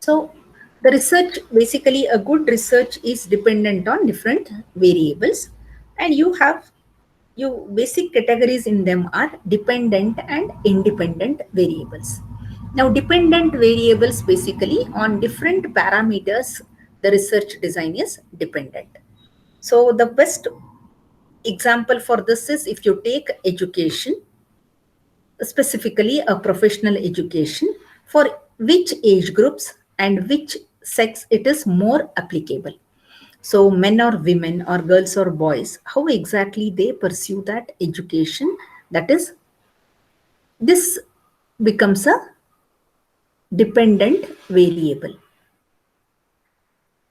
So the research, basically a good research is dependent on different variables, and you basic categories in them are dependent and independent variables. Now dependent variables, basically on different parameters the research design is dependent. So the best example for this is if you take education, specifically a professional education, for which age groups and which sex it is more applicable. So men or women or girls or boys, how exactly they pursue that education, that is, this becomes a dependent variable.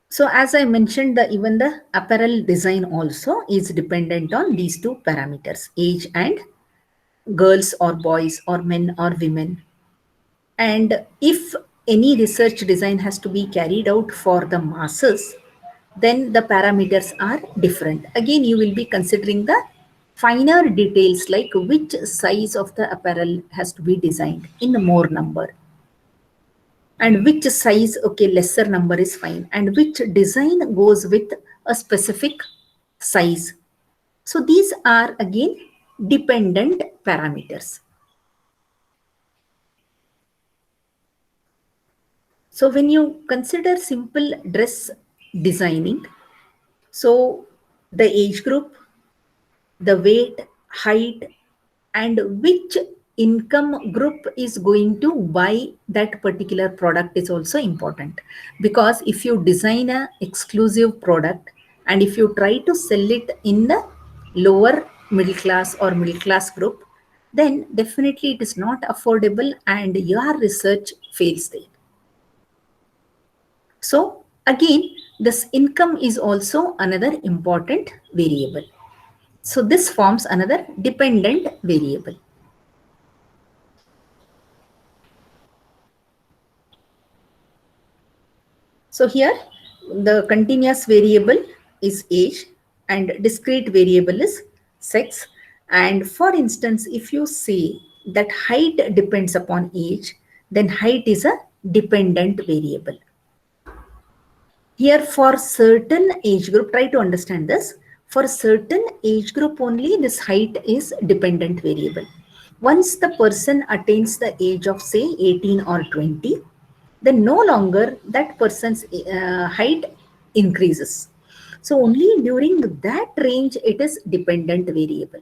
So as I mentioned, even the apparel design also is dependent on these two parameters, age and girls or boys or men or women. And if any research design has to be carried out for the masses, then the parameters are different. Again, you will be considering the finer details like which size of the apparel has to be designed in more number, and which size, okay, lesser number is fine, and which design goes with a specific size. So these are again dependent parameters. So when you consider simple dress designing, so the age group, the weight, height, and which income group is going to buy that particular product is also important. Because if you design a exclusive product and if you try to sell it in the lower middle class or middle class group, then definitely it is not affordable and your research fails there. So again, this income is also another important variable. So this forms another dependent variable. So here the continuous variable is age and discrete variable is sex. And for instance, if you say that height depends upon age, then height is a dependent variable. Here for certain age group, try to understand this. For certain age group only, this height is dependent variable. Once the person attains the age of say 18 or 20, then no longer that person's height increases. So only during that range it is dependent variable.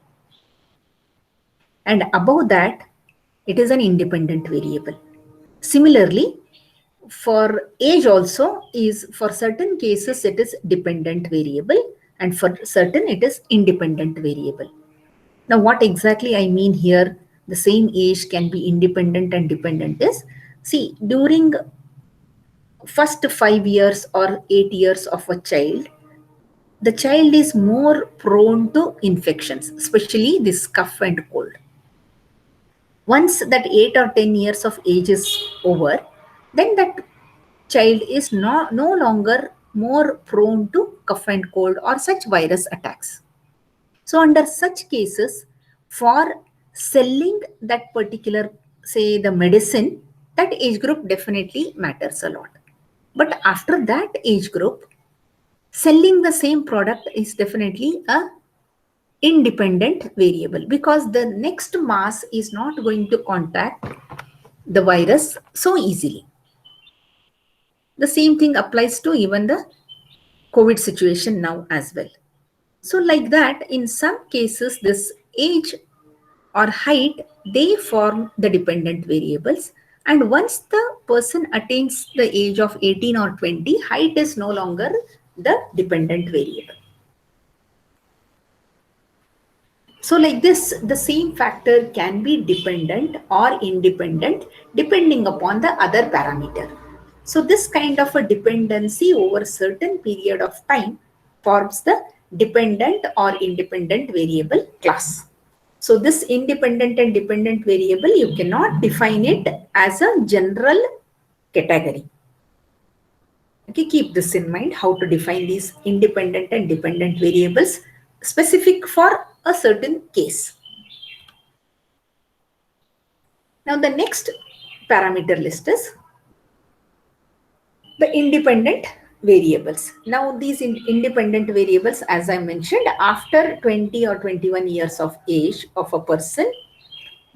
And above that, it is an independent variable. Similarly, for age also is, for certain cases it is dependent variable and for certain it is independent variable. Now what exactly I mean here, the same age can be independent and dependent is, see, during first 5 years or 8 years of a child, the child is more prone to infections, especially this cough and cold. Once that 8 or 10 years of age is over, then that child is no longer more prone to cough and cold or such virus attacks. So under such cases, for selling that particular, say, the medicine, that age group definitely matters a lot. But after that age group, selling the same product is definitely a independent variable, because the next mass is not going to contact the virus so easily. The same thing applies to even the COVID situation now as well. So like that, in some cases, this age or height, they form the dependent variables. And once the person attains the age of 18 or 20, height is no longer the dependent variable. So like this, the same factor can be dependent or independent depending upon the other parameter. So this kind of a dependency over a certain period of time forms the dependent or independent variable class. So this independent and dependent variable, you cannot define it as a general category. Okay, keep this in mind, how to define these independent and dependent variables specific for a certain case. Now the next parameter list is The independent variables. Now these independent variables, as I mentioned, after 20 or 21 years of age of a person,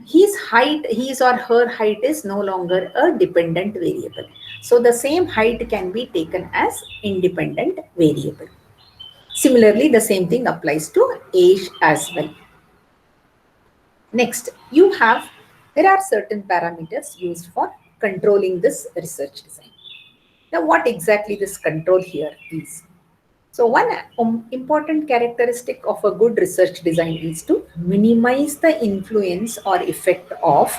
his height, his or her height is no longer a dependent variable. So the same height can be taken as independent variable. Similarly, the same thing applies to age as well. Next, there are certain parameters used for controlling this research design. Now, what exactly this control here is? So one important characteristic of a good research design is to minimize the influence or effect of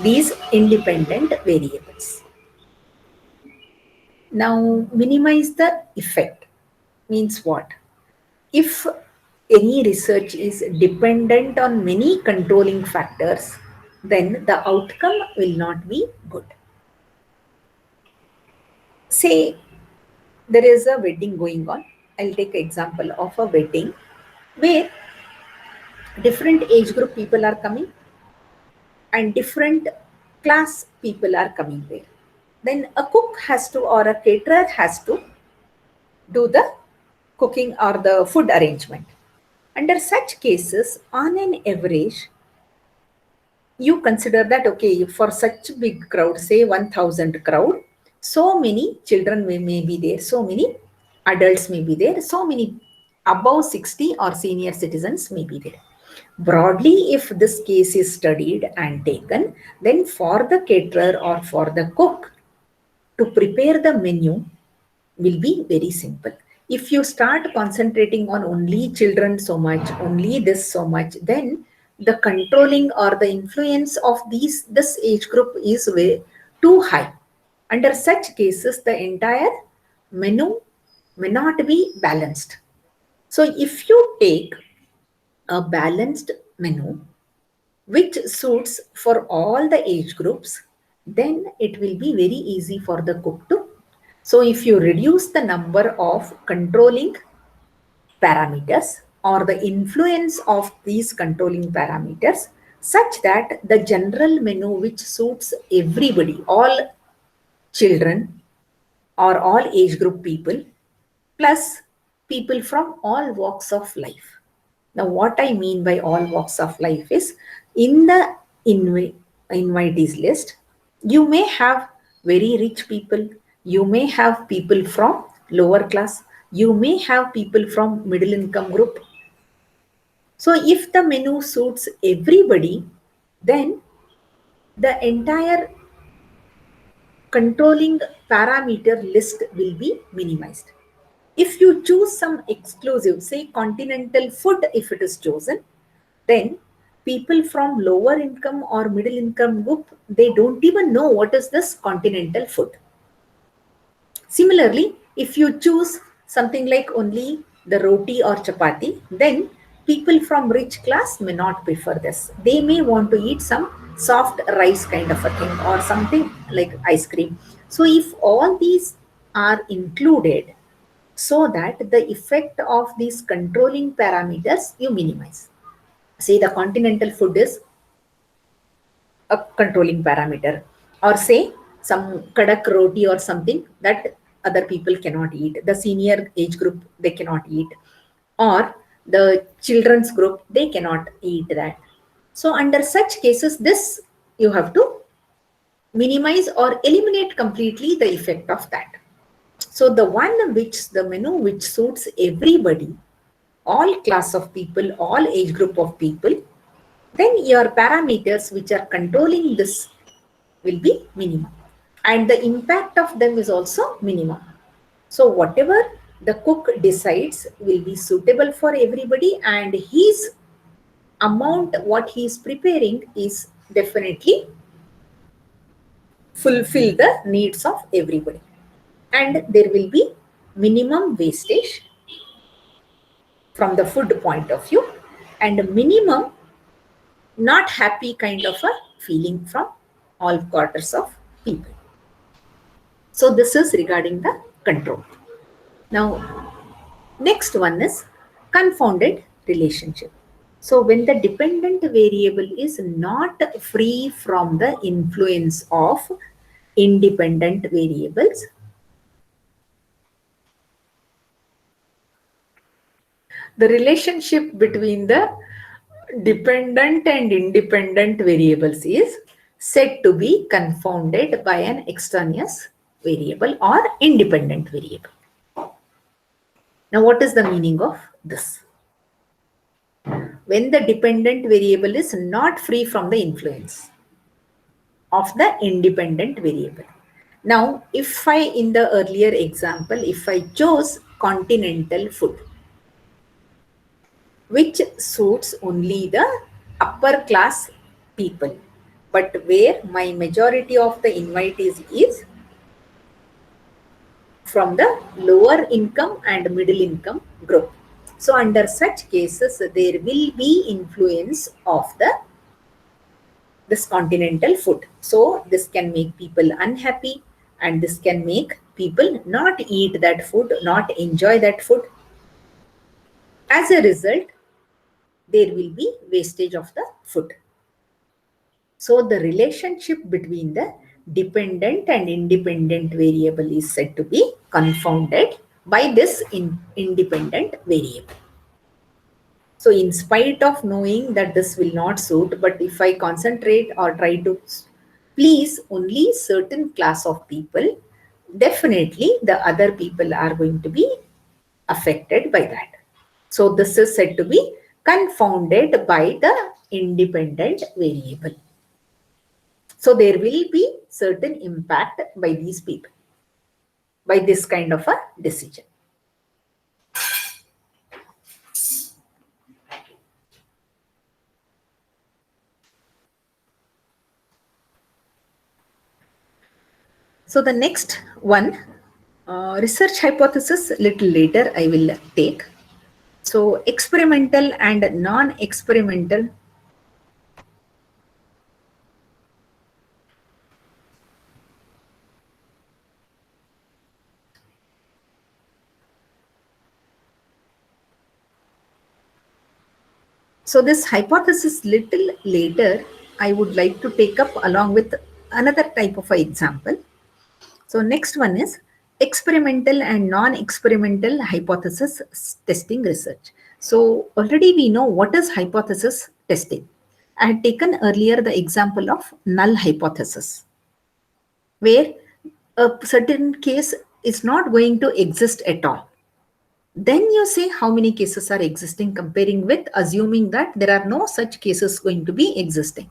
these independent variables. Now, minimize the effect means what? If any research is dependent on many controlling factors, then the outcome will not be good. Say there is a wedding going on. I'll take an example of a wedding where different age group people are coming and different class people are coming there. Then a cook has to, or a caterer has to do the cooking or the food arrangement. Under such cases, on an average, you consider that, okay, for such big crowd, say 1000 crowd, so many children may be there, so many adults may be there, so many above 60 or senior citizens may be there. Broadly, if this case is studied and taken, then for the caterer or for the cook to prepare the menu will be very simple. If you start concentrating on only children so much, only this so much, then the controlling or the influence of this age group is way too high. Under such cases, the entire menu may not be balanced. So if you take a balanced menu which suits for all the age groups, then it will be very easy for the cook to. So if you reduce the number of controlling parameters or the influence of these controlling parameters, such that the general menu which suits everybody, all children or all age group people, plus people from all walks of life. Now, what I mean by all walks of life is, in the invitees list, you may have very rich people, you may have people from lower class, you may have people from middle income group. So, if the menu suits everybody, then the entire controlling parameter list will be minimized. If you choose some exclusive, say continental food, if it is chosen, then people from lower income or middle income group, they don't even know what is this continental food. Similarly, if you choose something like only the roti or chapati, then people from rich class may not prefer this. They may want to eat some soft rice kind of a thing or something like ice cream. So if all these are included, so that the effect of these controlling parameters you minimize. Say the continental food is a controlling parameter, or say some kadak roti or something that other people cannot eat, the senior age group they cannot eat, or the children's group they cannot eat that. So under such cases, this you have to minimize or eliminate completely the effect of that. So the menu which suits everybody, all class of people, all age group of people, then your parameters which are controlling this will be minimum. And the impact of them is also minimum. So whatever the cook decides will be suitable for everybody, and his amount, what he is preparing, is definitely fulfill the needs of everybody. And there will be minimum wastage from the food point of view, and minimum not happy kind of a feeling from all quarters of people. So this is regarding the control. Now, next one is confounded relationship. So when the dependent variable is not free from the influence of independent variables, The relationship between the dependent and independent variables is said to be confounded by an extraneous variable or independent variable. Now, what is the meaning of this? When the dependent variable is not free from the influence of the independent variable. Now, if I, in the earlier example, if I chose continental food, which suits only the upper class people, but where my majority of the invitees is from the lower income and middle income group. So under such cases, there will be influence of this continental food. So this can make people unhappy, and this can make people not eat that food, not enjoy that food. As a result, there will be wastage of the food. So the relationship between the dependent and independent variable is said to be confounded by this independent variable. So in spite of knowing that this will not suit, but if I concentrate or try to please only certain class of people, definitely the other people are going to be affected by that. So this is said to be confounded by the independent variable. So there will be certain impact by these people, by this kind of a decision. So the next one, research hypothesis, little later I will take. So experimental and non-experimental. So this hypothesis little later, I would like to take up along with another type of example. So next one is experimental and non-experimental hypothesis testing research. So already we know what is hypothesis testing. I had taken earlier the example of null hypothesis, where a certain case is not going to exist at all. Then you say how many cases are existing, comparing with assuming that there are no such cases going to be existing.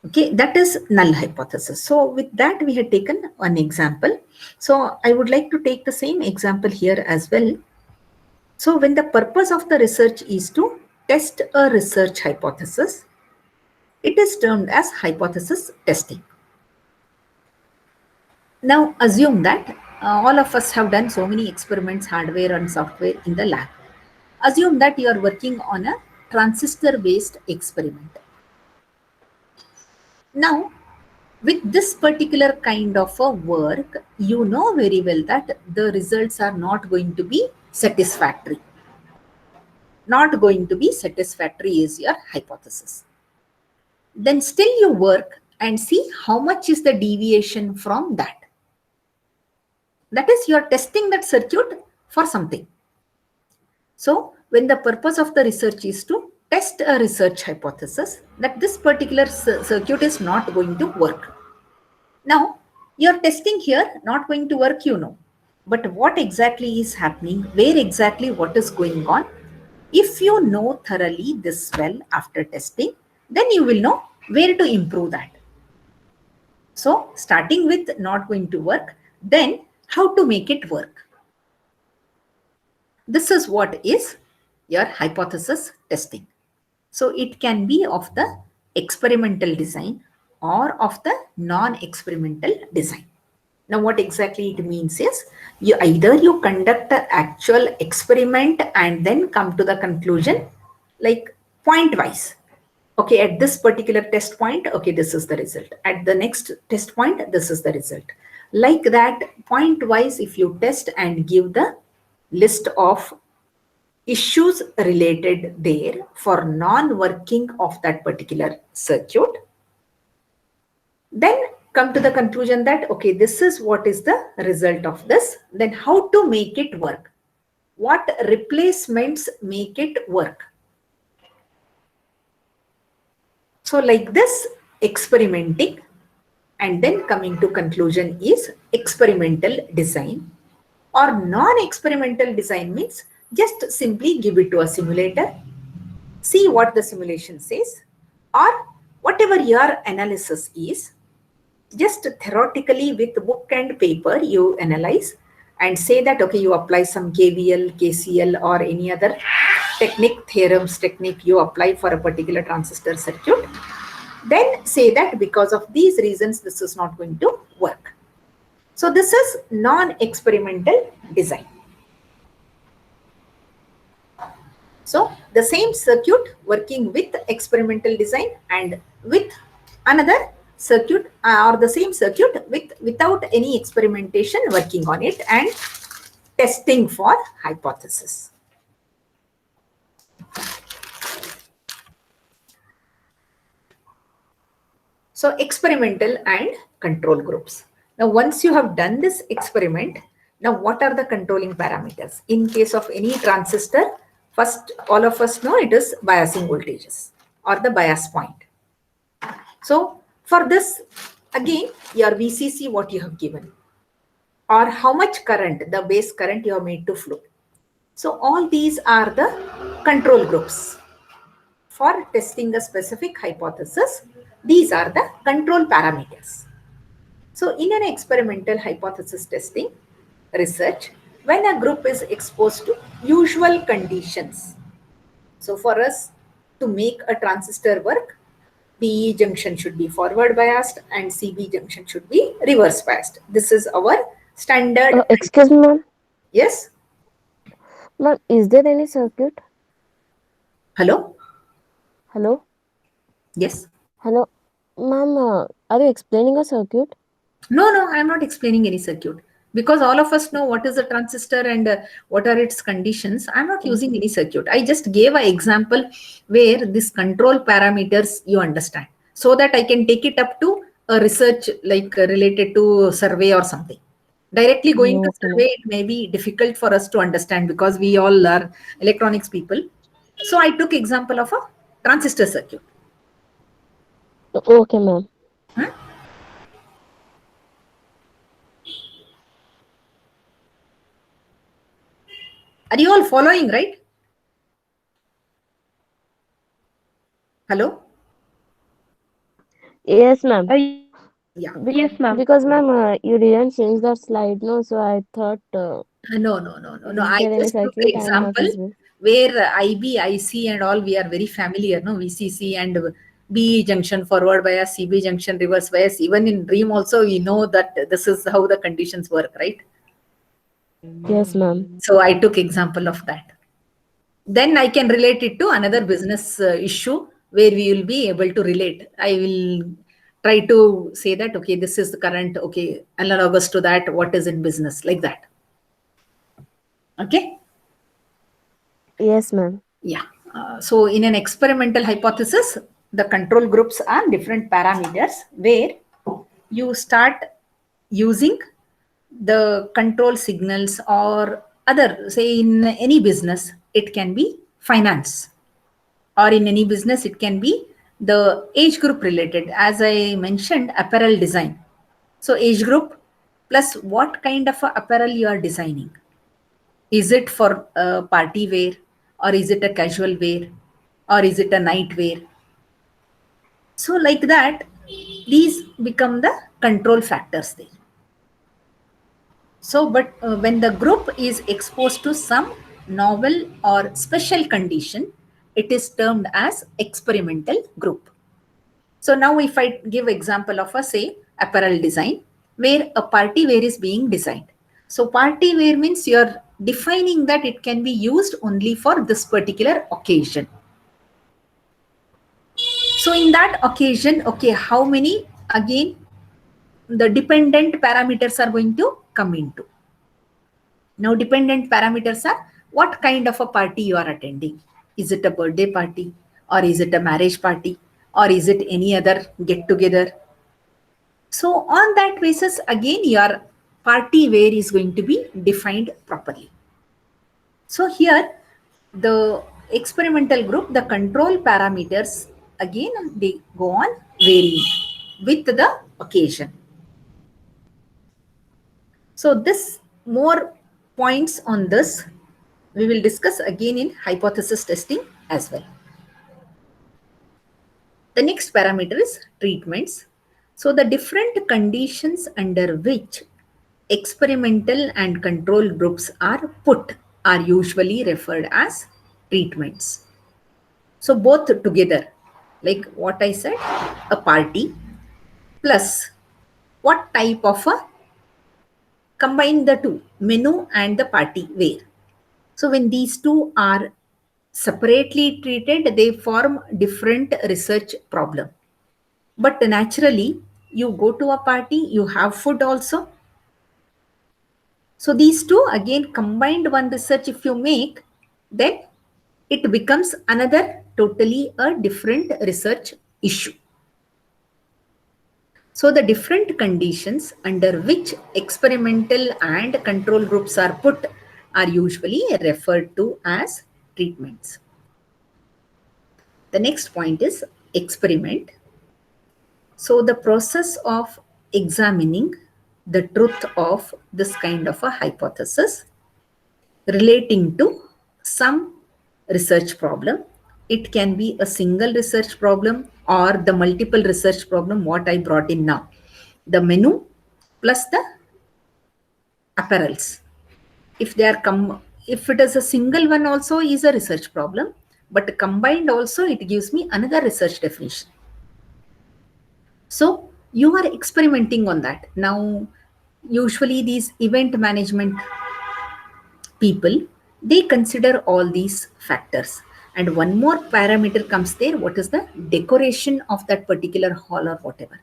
Okay, that is null hypothesis. So with that, we had taken one example. So I would like to take the same example here as well. So when the purpose of the research is to test a research hypothesis, it is termed as hypothesis testing. Now assume that all of us have done so many experiments, hardware and software in the lab. Assume that you are working on a transistor-based experiment. Now, with this particular kind of a work, you know very well that the results are not going to be satisfactory. Not going to be satisfactory is your hypothesis. Then still you work and see how much is the deviation from that. That is, you are testing that circuit for something. So when the purpose of the research is to test a research hypothesis that this particular circuit is not going to work. Now, your testing here not going to work, you know. But what exactly is happening, where exactly what is going on, if you know thoroughly this well after testing, then you will know where to improve that. So starting with not going to work, then how to make it work. This is what is your hypothesis testing. So it can be of the experimental design or of the non-experimental design. Now what exactly it means is, either you conduct an actual experiment and then come to the conclusion like point wise. Okay, at this particular test point, okay, this is the result. At the next test point, this is the result. Like that, point wise, if you test and give the list of issues related there for non-working of that particular circuit, then come to the conclusion that, okay, this is what is the result of this, then how to make it work. What replacements make it work? So like this, experimenting and then coming to conclusion is experimental design. Or non-experimental design means just simply give it to a simulator, see what the simulation says, or whatever your analysis is, just theoretically with book and paper you analyze and say that okay, you apply some KVL, KCL or any other theorems technique you apply for a particular transistor circuit, then say that because of these reasons this is not going to work. So this is non-experimental design. So the same circuit working with experimental design and with another circuit or the same circuit without any experimentation working on it and testing for hypothesis. So experimental and control groups. Now once you have done this experiment, now what are the controlling parameters? In case of any transistor, first all of us know it is biasing voltages or the bias point. So for this, again, your VCC what you have given or how much current, the base current you have made to flow. So all these are the control groups. For testing a specific hypothesis, these are the control parameters. So in an experimental hypothesis testing research, when a group is exposed to usual conditions, so for us to make a transistor work, PE junction should be forward biased and CB junction should be reverse biased. This is our standard. Excuse me, ma'am. Yes? Ma'am, is there any circuit? Hello? Hello? Yes? Hello? Ma'am, are you explaining a circuit? No, I am not explaining any circuit because all of us know what is a transistor and what are its conditions. I am not using any circuit. I just gave an example where this control parameters you understand so that I can take it up to a research like related to survey or something. Directly going to Okay, survey, ma'am. it may be difficult for us to understand because we all are electronics people. So I took example of a transistor circuit. Okay, ma'am. Hmm? Are you all following, right? Hello? Yes, ma'am. Yeah. Yes, ma'am. Because, ma'am, you didn't change that slide, no? So I thought, No. is I there any just took circuit? I'm not example visible. where IB, IC, and all we are very familiar. No, VCC and B junction forward bias, CB junction reverse bias. Even in Dream also, we know that this is how the conditions work, right? Yes, ma'am. So I took example of that. Then I can relate it to another business issue where we will be able to relate. I will try to say that okay, this is the current. Okay, analogous to that, what is in business like that. Okay. Yes, ma'am. Yeah. So in an experimental hypothesis, the control groups are different parameters where you start using the control signals or other, say in any business, it can be finance or in any business, it can be the age group related. As I mentioned, apparel design. So age group plus what kind of a apparel you are designing. Is it for party wear or is it a casual wear or is it a night wear? So like that, these become the control factors there. So, but when the group is exposed to some novel or special condition, it is termed as experimental group. So now if I give example of a say apparel design where a party wear is being designed. So party wear means you're defining that it can be used only for this particular occasion. So in that occasion, okay, how many again the dependent parameters are going to come into. Now dependent parameters are what kind of a party you are attending. Is it a birthday party or is it a marriage party or is it any other get together? So on that basis, again, your party wear is going to be defined properly. So here the experimental group, the control parameters again they go on varying with the occasion. So this more points on this we will discuss again in hypothesis testing as well. The next parameter is treatments. So the different conditions under which experimental and control groups are put are usually referred as treatments. So both together, like what I said, a party plus what type of a combine the two, menu and the party wear. So when these two are separately treated, they form different research problem. But naturally, you go to a party, you have food also. So these two again combined one research if you make, then it becomes another totally a different research issue. So the different conditions under which experimental and control groups are put are usually referred to as treatments. The next point is experiment. So the process of examining the truth of this kind of a hypothesis relating to some research problem. It can be a single research problem or the multiple research problem what I brought in now. The menu plus the apparels. If they are if it is a single one also is a research problem, but combined also it gives me another research definition. So you are experimenting on that. Now, usually these event management people, they consider all these factors. And one more parameter comes there. What is the decoration of that particular hall or whatever?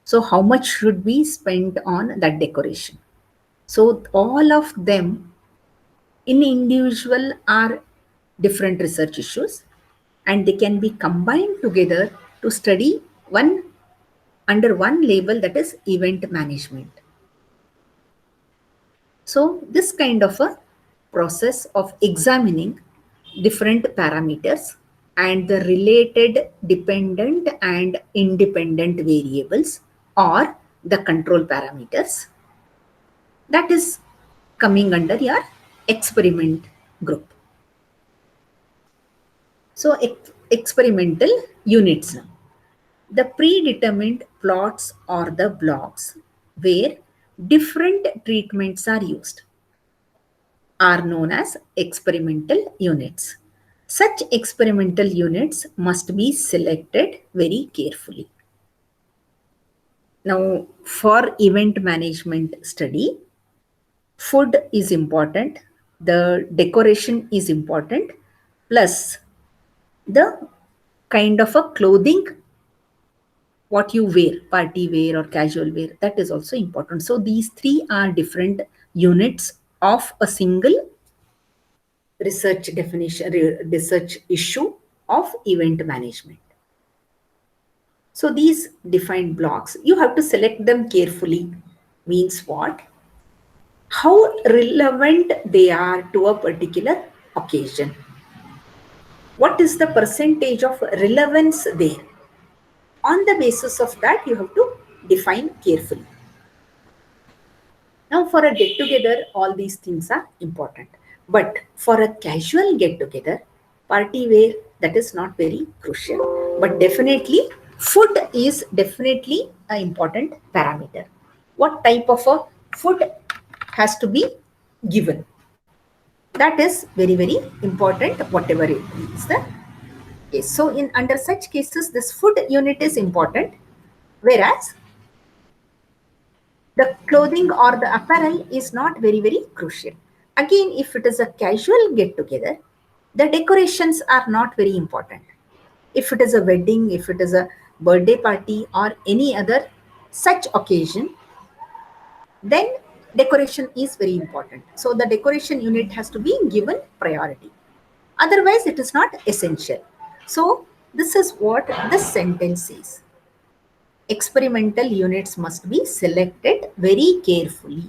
So how much should be spent on that decoration? So all of them in individual are different research issues and they can be combined together to study one under one label, that is event management. So this kind of a process of examining different parameters and the related dependent and independent variables or the control parameters, that is coming under your experiment group. So experimental units now. The predetermined plots or the blocks where different treatments are used are known as experimental units. Such experimental units must be selected very carefully. Now, for event management study, food is important, the decoration is important, plus the kind of a clothing what you wear, party wear or casual wear, that is also important. So these three are different units of a single research definition, research issue of event management. So these defined blocks, you have to select them carefully. Means what? How relevant they are to a particular occasion. What is the percentage of relevance there? On the basis of that, you have to define carefully. Now, for a get together, all these things are important. But for a casual get together, party wear, that is not very crucial. But definitely, food is definitely an important parameter. What type of a food has to be given? That is very, very important, whatever it is. The case. So, in under such cases, this food unit is important, whereas the clothing or the apparel is not very, very crucial. Again, if it is a casual get together, the decorations are not very important. If it is a wedding, if it is a birthday party or any other such occasion, then decoration is very important. So the decoration unit has to be given priority. Otherwise, it is not essential. So this is what this sentence says. Experimental units must be selected very carefully.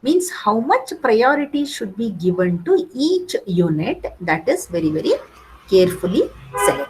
means how much priority should be given to each unit, that is very, very carefully selected.